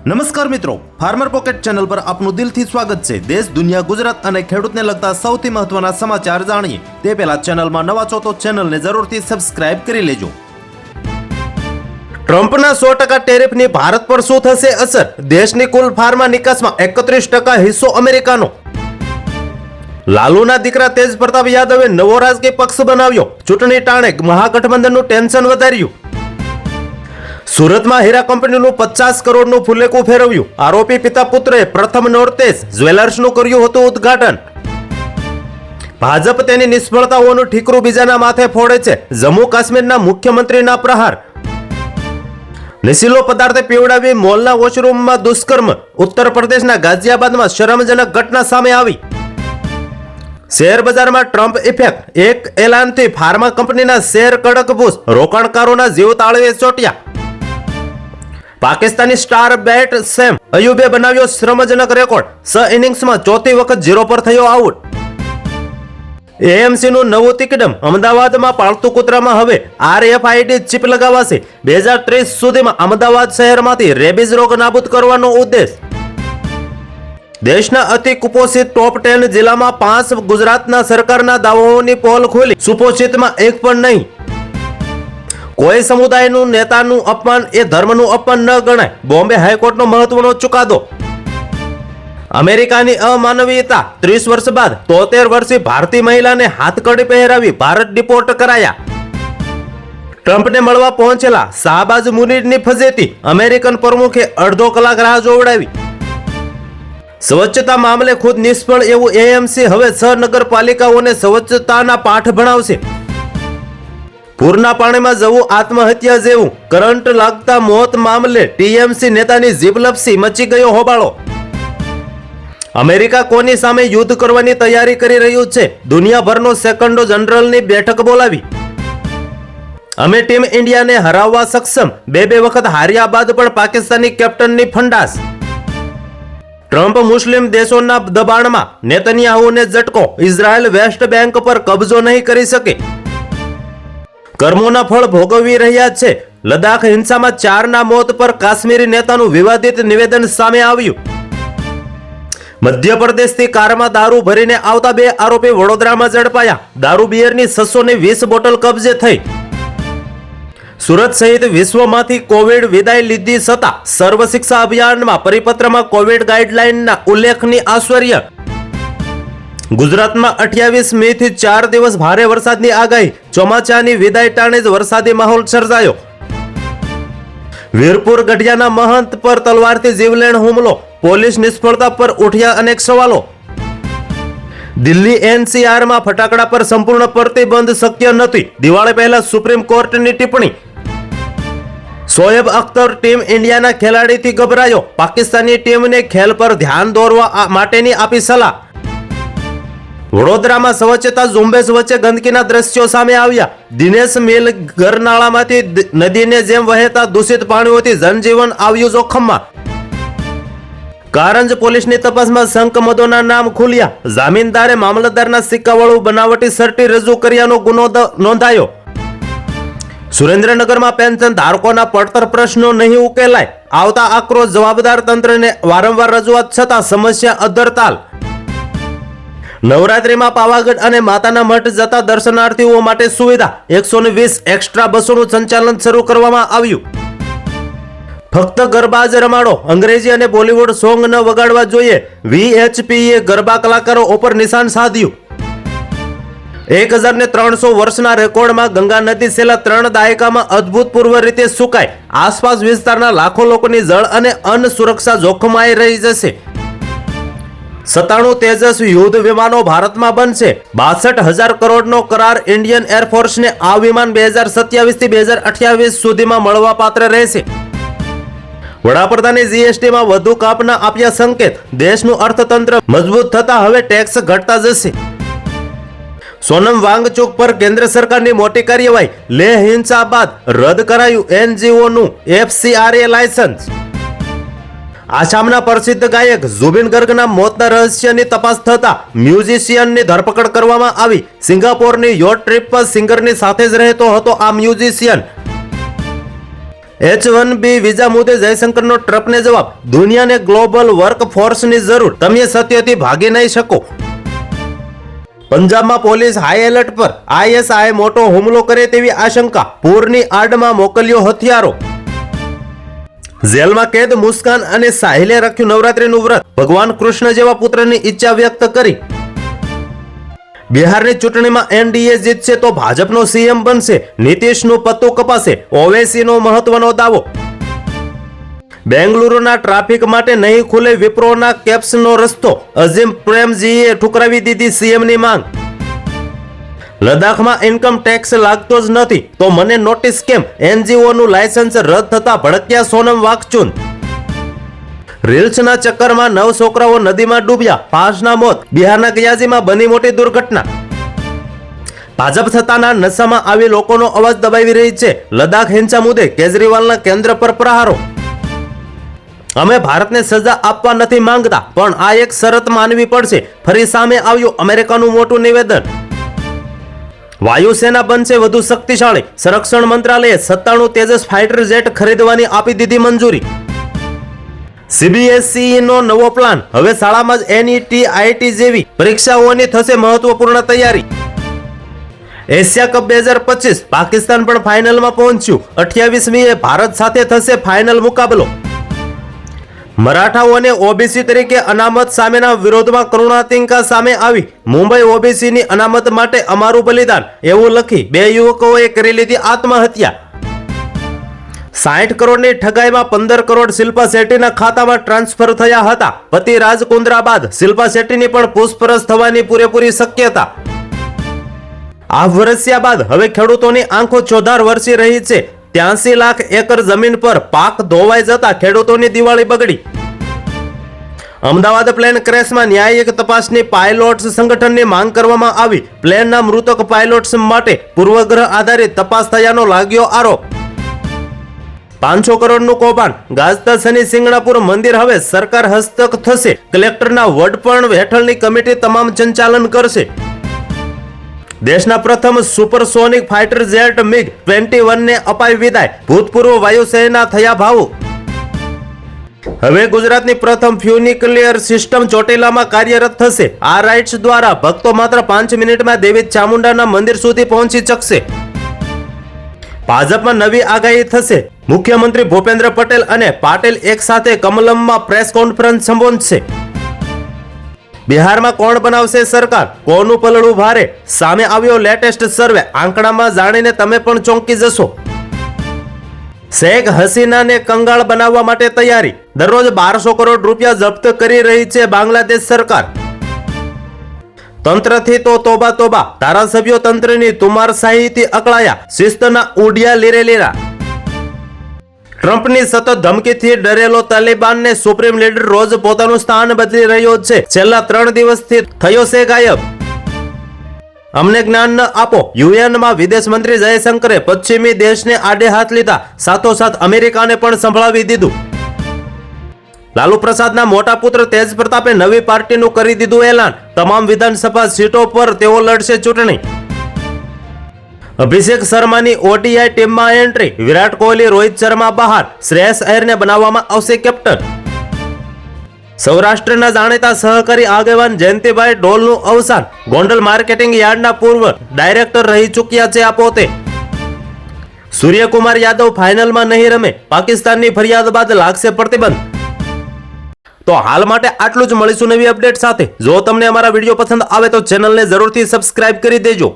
નમસ્કાર મિત્રો, farmer pocket channel પર આપનું દિલથી સ્વાગત છે। દેશ, દુનિયા, ગુજરાત અને ખેડૂતને લગતા સૌથી મહત્વના સમાચાર જાણીએ તે પહેલા ચેનલમાં નવા છો તો ચેનલને જરૂરથી સબસ્ક્રાઇબ કરી લેજો। ટ્રમ્પના 100% ટેરિફની ભારત પર શું થશે અસર? દેશની કુલ ફાર્મા નિકાસમાં 31% હિસ્સો અમેરિકાનો। લાલુના દીકરા તેજ પ્રતાપ યાદવે નવો રાજકીય પક્ષ બનાવ્યો। ચૂંટણી ટાણે મહાગઠબંધનનું ટેન્શન વધાર્યું। સુરતમાં હીરા કંપનીનું 50 કરોડનું ફુલેકું ફેરવ્યું। આરોપી પિતા પુત્રએ પ્રથમ નોર્તેસ જ્વેલર્સનું કર્યું હતું ઉદ્ઘાટન। ભાજપ તેની નિષ્ફળતાઓનું ઠીકરું બીજાના માથે ફોડે છે। જમ્મુ કાશ્મીરના મુખ્યમંત્રીના પ્રહાર। નશીલો પદાર્થ પીવડાવી મોલના વોશરૂમમાં દુષ્કર્મ। ઉત્તર પ્રદેશના ગાઝિયાબાદમાં શરમજનક ઘટના સામે આવી। શેર બજારમાં ટ્રમ્પ ઇફેક્ટ। એક એલાનથી ફાર્મા કંપનીના શેર કડકભૂસ। રોકાણકારોના જીવ તાળવે ચોટ્યા। પાકિસ્તાની સ્ટાર બેટ સેમ અયુબે બનાવ્યો શ્રમજનક રેકોર્ડ। 6 ઇનિંગ્સમાં ચોથી વખત 0 પર થયો આઉટ। એએમસી નું નવું તિકડમ। અમદાવાદમાં પાળતુ કૂતરામાં હવે RFID ચિપ લગાવાશે। 2030 સુધીમાં અમદાવાદ શહેરમાંથી રેબીઝ રોગ નાબૂદ કરવાનો ઉદ્દેશ। દેશના અતિ કુપોષિત ટોપ 10 જિલ્લામાં 5 ગુજરાતના સરકારના દાવાઓની પોલ ખોલી। સુપોષિતમાં એક પણ નહીં। કોઈ સમુદાયનું નેતાનું અપમાન એ ધર્મનું અપમાન ન ગણાય। બોમ્બે હાઈકોર્ટનો મહત્વનો ચુકાદો। અમેરિકાની અમાનવીયતા। 30 વર્ષ બાદ 73 વર્ષીય ભારતીય મહિલાને હાથકડી પહેરાવી ભારત ડિપોર્ટ કરાયા। ટ્રમ્પને મળવા પહોંચેલા શાહબાઝ મુનીરની ફજેતી। અમેરિકન પ્રમુખે અડધો કલાક રાહ જોવડાવી। સ્વચ્છતા મામલે ખુદ નિષ્ફળ એવું એએમસી હવે 6 નગરપાલિકાઓને સ્વચ્છતાના પાઠ ભણાવશે। પૂરના પાણીમાં જવું આત્મહત્યા જેવું। કરંટ લાગતા મોત મામલે ટીએમસી નેતાની જીભ લપસી મચી ગયો હોબાળો। અમેરિકા કોની સામે યુદ્ધ કરવાની તૈયારી કરી રહ્યું છે? દુનિયાભરનો સેકન્ડો જનરલની બેઠક બોલાવી। અમે ટીમ ઇન્ડિયાને હરાવવા સક્ષમ। બે વખત હાર્યા બાદ પણ પાકિસ્તાની કેપ્ટનની ફંડાસ। ટ્રમ્પ મુસ્લિમ દેશોના દબાણમાં। નેતન્યાહુને ઝટકો। ઇઝરાયલ વેસ્ટ બેંક પર કબજો નહીં કરી શકે। કર્મોના ફળ ભોગવી રહ્યા છે। લદ્દાખ હિંસામાં 4ના મોત પર કાશ્મીરી નેતાનું વિવાદિત નિવેદન સામે આવ્યું। મધ્યપ્રદેશથી કારમાં દારૂ ભરીને આવતા 2 આરોપી વડોદરામાં ઝડપાયા। દારૂ બિયરની 620 બોટલ કબજે થઈ। સુરત સહિત વિશ્વમાંથી કોવિડ વિદાય લીધી છતાં સર્વ શિક્ષા અભિયાનમાં પરિપત્રમાં કોવિડ ગાઈડલાઈનના ઉલ્લેખની આશ્ચર્ય। ગુજરાતમાં 28 મે થી 4 દિવસ ભારે વરસાદની આગાહી। ચોમાસાની વિદાય ટાણે જ વરસાદી માહોલ સર્જાયો। વીરપુર ગઢિયાના મહંત પર તલવારથી જીવલેણ હુમલો। પોલીસ નિષ્ફળતા પર ઉઠ્યા અનેક સવાલો। દિલ્હી એનસીઆરમાં ફટાકડા પર સંપૂર્ણ પ્રતિબંધ શક્ય નથી। દિવાળી પહેલા સુપ્રીમ કોર્ટની ટિપ્પણી। શોએબ અખ્તર ટીમ ઇન્ડિયાના ખેલાડીથી ગભરાયો। પાકિસ્તાની ટીમને ખેલ પર ધ્યાન દોરવા માટેની આપી સલાહ। વડોદરામાં સ્વચ્છતા ઝુંબેશ વચ્ચે ગંદકીના દ્રશ્યો સામે આવ્યા। દિનેશ મિલ ગરનાળામાંથી નદીને જેમ વહેતા દૂષિત પાણીઓથી જનજીવન આવ્યું જોખમમાં। કારંજ પોલીસની તપાસમાં શંકમદોના નામ ખુલ્યા। જામીનદારે મામલતદારના સિક્કાવાળું બનાવટી સર્ટી રજૂ કર્યાનો ગુનો નોંધાયો। સુરેન્દ્રનગરમાં પેન્શન ધારકોના પડતર પ્રશ્નો નહીં ઉકેલાય આવતા આક્રોશ। જવાબદાર તંત્રને વારંવાર રજૂઆત છતાં સમસ્યા અધરતાલ। નવરાત્રીમાં પાવાગઢ અને માતાના મઠ જતા દર્શનાર્થીઓ માટે સુવિધા। 120 એક્સ્ટ્રા બસોનું સંચાલન શરૂ કરવામાં આવ્યું। ફક્ત ગરબા જ રમાડો। અંગ્રેજી અને બોલિવૂડ સોંગ ન વગાડવા જોઈએ। VHPએ ગરબા કલાકારો ઉપર નિશાન સાધ્યું। 1300 વર્ષના રેકોર્ડમાં ગંગા નદી છેલ્લા 3 દાયકામાં અભૂતપૂર્વ રીતે સુકાઈ। આસપાસ વિસ્તારના લાખો લોકોની જળ અને અન્ન સુરક્ષા જોખમાઈ રહી જશે। 97 તેજસ યુદ્ધ વિમાનો ભારતમાં બનશે। 62,000 કરોડનો કરાર ઇન્ડિયન એરફોર્સને। આ વિમાન 2027 થી 2028 સુધીમાં મળવા પાત્ર રહેશે। વડાપ્રધાને જીએસટીમાં વધુ કાપના આપ્યા સંકેત। દેશનું અર્થતંત્ર મજબૂત થતા હવે ટેક્સ ઘટતા જશે। સોનમ વાંગચુક પર કેન્દ્ર સરકારની મોટી કાર્યવાહી। લેહ હિંસા બાદ રદ કરાયું NGOનું FCRA લાયસન્સ। આસામના પ્રસિદ્ધ ગાયક ઝુબિન ગર્ગના મોતના રહસ્યની તપાસ થતા મ્યુઝિશિયનની ધરપકડ કરવામાં આવી। સિંગાપોરની યોટ ટ્રીપ પર સિંગરની સાથે જ રહેતો હતો આ મ્યુઝિશિયન। H-1B વિઝા મુદ્દે જયશંકરનો ટ્રમ્પને જવાબ, દુનિયાને ગ્લોબલ વર્ક ફોર્સની જરૂર, તમે સત્યથી ભાગી નહીં શકો. પંજાબમાં પોલીસ હાઈ એલર્ટ પર, ISI મોટો હુમલો કરે તેવી આશંકા, પૂરની આડમાં મોકલ્યો હથિયારો. જેલમાં કેદ મુસ્કાન અને સાહિલે રાખ્યું નવરાત્રીનું વ્રત, ભગવાન કૃષ્ણ જેવા પુત્રની ઈચ્છા વ્યક્ત કરી. બિહારની ચૂંટણીમાં NDA જીતશે તો ભાજપનો CM બનશે, નીતિશનું પત્તું કપાશે, ઓવૈસીનો મહત્વનો દાવો. બેંગલુરુના ટ્રાફિક માટે નહીં ખુલે વિપ્રોના કેપ્સનો રસ્તો, અઝીમ પ્રેમજીએ ઠુકરાવી દીધી CMની માંગ. લદ્દાખમાં ઇન્કમ ટેક્સ લાગતો જ નથી તો મને નોટિસ કેમ, NGOનું લાયસન્સ રદ થતા ભડક્યા સોનમ વાકચુન. રીલ્સના ચક્કરમાં 9 છોકરાઓ નદીમાં ડૂબ્યા, 5ના મોત. બિહારના ગયાજીમાં બની મોટી દુર્ઘટના. ભાજપ સત્તાના નશામાં આવી લોકોનો અવાજ દબાવી રહી છે, લદ્દાખ હિંસા મુદ્દે કેજરીવાલના કેન્દ્ર પર પ્રહારો. અમે ભારતને સજા આપવા નથી માંગતા પણ આ એક શરત માનવી પડશે, ફરી સામે આવ્યું અમેરિકાનું મોટું નિવેદન. વાયુસેના બનશે વધુ શક્તિશાળી, સંરક્ષણ મંત્રાલયે 97 તેજસ ફાઇટર જેટ ખરીદવાની આપી દીધી મંજૂરી. CBSE નો નવો પ્લાન, હવે શાળામાં જ NET IIT જેવી પરીક્ષાઓની થશે મહત્વપૂર્ણ તૈયારી. એશિયા કપ 2025, પાકિસ્તાન પણ ફાઇનલમાં પહોંચ્યું, 28મીએ ભારત સાથે થશે ફાઇનલ મુકાબલો. મરાઠાઓને OBC તરીકે અનામત સામેના વિરોધમાં કરુણાતિંકા સામે આવી, મુંબઈ OBCની અનામત માટે અમારું બલિદાન, એવું લખી 2 યુવકોએ કરી લીધી આત્મહત્યા. 60 કરોડની ઠગાઈમાં 15 કરોડ શિલ્પા શેટ્ટીના ખાતામાં ટ્રાન્સફર થયા હતા. પતિ રાજ કુંદ્રા બાદ શિલ્પા શેટ્ટીની પણ પૂછપરછ થવાની પૂરેપૂરી શક્યતા. આ વરસ્યા બાદ હવે ખેડૂતોની આંખો ચોધાર વરસી રહી છે. 83 લાખ એકર જમીન પર પાક ધોવાઈ જતા ખેડૂતોની દિવાળી બગડી. અમદાવાદ પ્લેન ક્રેશમાં ન્યાયિક તપાસની પાયલોટ્સ સંગઠનની માંગ કરવામાં આવી. પ્લેનના મૃતક પાયલોટ્સ માટે પૂર્વગ્રહ આધારિત તપાસ થયાનો લાગ્યો આરોપ. 500 કરોડનું કૌભાંડ, ગાજતા શનિ સિંગણાપુર મંદિર હવે સરકાર હસ્તક થશે. કલેક્ટરના વડપણ હેઠળની કમિટી તમામ સંચાલન કરશે. દેશના પ્રથમ સુપરસોનિક ફાઇટર જેટ MiG-21 ને અપાઈ વિદાય, ભૂતપૂર્વ વાયુસેના થયા ભાવુક. હવે ગુજરાતની પ્રથમ ફ્યુનિક્લિયર સિસ્ટમ ચોટીલામાં કાર્યરત થશે. આ રાઇટ્સ દ્વારા ભક્તો માત્ર 5 મિનિટમાં દેવી ચામુંડાના મંદિર સુધી પહોંચી શકશે. ભાજપમાં નવી આગાહી થશે, મુખ્યમંત્રી ભૂપેન્દ્ર પટેલ અને પાટીલ એક સાથે કમલમમાં પ્રેસ કોન્ફરન્સ સંબોધશે. બિહારમાં કોણ બનાવશે સરકાર, કોનું પલડું ભારે, સામે આવ્યો લેટેસ્ટ સર્વે, આંકડામાં જાણીને તમે પણ ચોંકી જશો. શેખ હસીનાને કંગાળ બનાવવા માટે તૈયારી, દરરોજ 1200 કરોડ રૂપિયા જપ્ત કરી રહી છે બાંગ્લાદેશ સરકાર. તંત્રથી તો તોબા તોબા, ધારાસભ્યો તંત્રની તુમારશાહીથી અકળાયા, શિસ્તના ઉડિયા લીરે લીરા. ટ્રમ્પની સતત ધમકીથી ડરેલો તાલિબાનને સુપ્રીમ લીડર રોજ પોતાનું સ્થાન બદલી રહ્યો છે. છેલ્લા 3 દિવસથી થયો છે ગાયબ. અમને જ્ઞાન ન આપો, UN-માં વિદેશ મંત્રી જયશંકરે પશ્ચિમી દેશને આડે હાથ લીધા, સાથોસાથ અમેરિકાને પણ સંભળાવી દીધું. લાલુ પ્રસાદના મોટા પુત્ર તેજ પ્રતાપે નવી પાર્ટીનું કરી દીધું એલાન, તમામ વિધાનસભા સીટો પર તેઓ લડશે ચૂંટણી. અભિષેક શર્માની ODI ટીમમાં એન્ટ્રી, વિરાટ કોહલી રોહિત શર્મા બહાર, શ્રેયસ અય્યરને બનાવવામાં આવશે કેપ્ટન. સૌરાષ્ટ્રના જાણીતા સહકારી આગેવાન જયંતિભાઈ ડોલનું અવસાન, ગોંડલ માર્કેટિંગ યાર્ડના પૂર્વ ડાયરેક્ટર રહી ચૂક્યા છે આ પોતે. સૂર્યકુમાર યાદવ ફાઇનલમાં નહીં રમે, પાકિસ્તાનની ફરિયાદ બાદ લાગશે પ્રતિબંધ. તો હાલ માટે આટલું જ, મળીશું નવી અપડેટ સાથે. જો તમને અમારા વિડીયો પસંદ આવે તો ચેનલને જરૂરથી સબસ્ક્રાઇબ કરી દેજો.